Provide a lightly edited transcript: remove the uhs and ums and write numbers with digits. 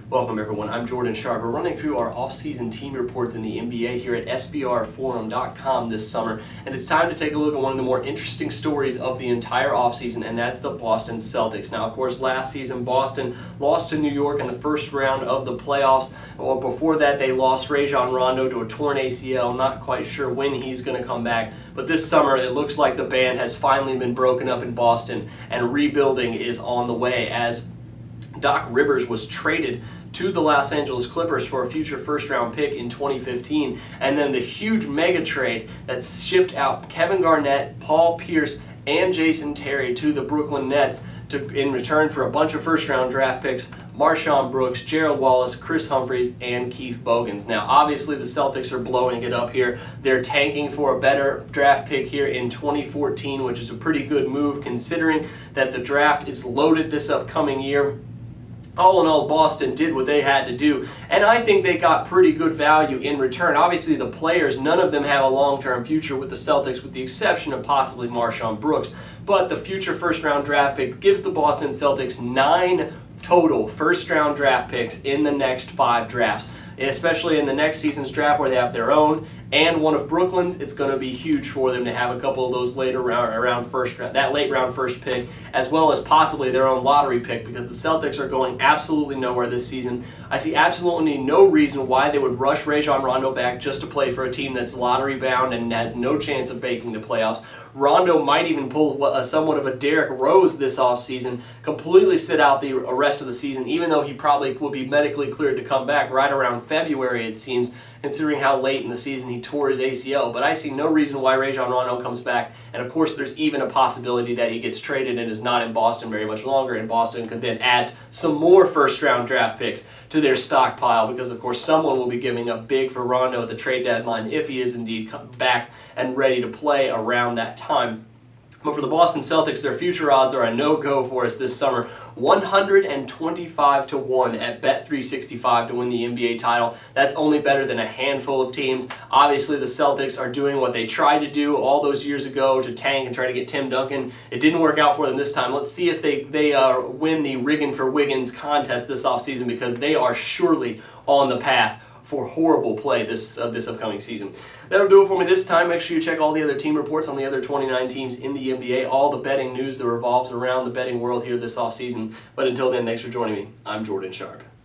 Welcome everyone, I'm Jordan Sharp. We're running through our off-season team reports in the NBA here at sbrforum.com this summer, and it's time to take a look at one of the more interesting stories of the entire offseason, and that's the Boston Celtics. Now, of course, last season Boston lost to New York in the first round of the playoffs. Well, before that they lost Rondo to a torn ACL, not quite sure when he's going to come back, but this summer it looks like the band has finally been broken up in Boston, and rebuilding is on the way as Doc Rivers was traded to the Los Angeles Clippers for a future first-round pick in 2015, and then the huge mega trade that shipped out Kevin Garnett, Paul Pierce, and Jason Terry to the Brooklyn Nets in return for a bunch of first-round draft picks, Marshawn Brooks, Gerald Wallace, Chris Humphries, and Keith Bogans. Now, obviously, the Celtics are blowing it up here. They're tanking for a better draft pick here in 2014, which is a pretty good move considering that the draft is loaded this upcoming year. All in all, Boston did what they had to do, and I think they got pretty good value in return. Obviously, the players, none of them have a long-term future with the Celtics, with the exception of possibly Marshawn Brooks, but the future first-round draft pick gives the Boston Celtics 9 total first-round draft picks in the next 5 drafts, especially in the next season's draft where they have their own and one of Brooklyn's. It's going to be huge for them to have a couple of those later that late round first pick, as well as possibly their own lottery pick, because the Celtics are going absolutely nowhere this season. I see absolutely no reason why they would rush Rondo back just to play for a team that's lottery bound and has no chance of making the playoffs. Rondo might even pull somewhat of a Derrick Rose this offseason, completely sit out the rest of the season, even though he probably will be medically cleared to come back right around February, it seems, considering how late in the season he tore his ACL. But I see no reason why Rondo comes back, and of course there's even a possibility that he gets traded and is not in Boston very much longer, and Boston could then add some more first-round draft picks to their stockpile, because of course someone will be giving up big for Rondo at the trade deadline if he is indeed back and ready to play around that time. But for the Boston Celtics, their future odds are a no-go for us this summer. 125 to 1 at Bet365 to win the NBA title. That's only better than a handful of teams. Obviously, the Celtics are doing what they tried to do all those years ago to tank and try to get Tim Duncan. It didn't work out for them this time. Let's see if they win the Riggin for Wiggins contest this offseason, because they are surely on the path for horrible play this upcoming season. That'll do it for me this time. Make sure you check all the other team reports on the other 29 teams in the NBA, all the betting news that revolves around the betting world here this offseason. But until then, thanks for joining me. I'm Jordan Sharp.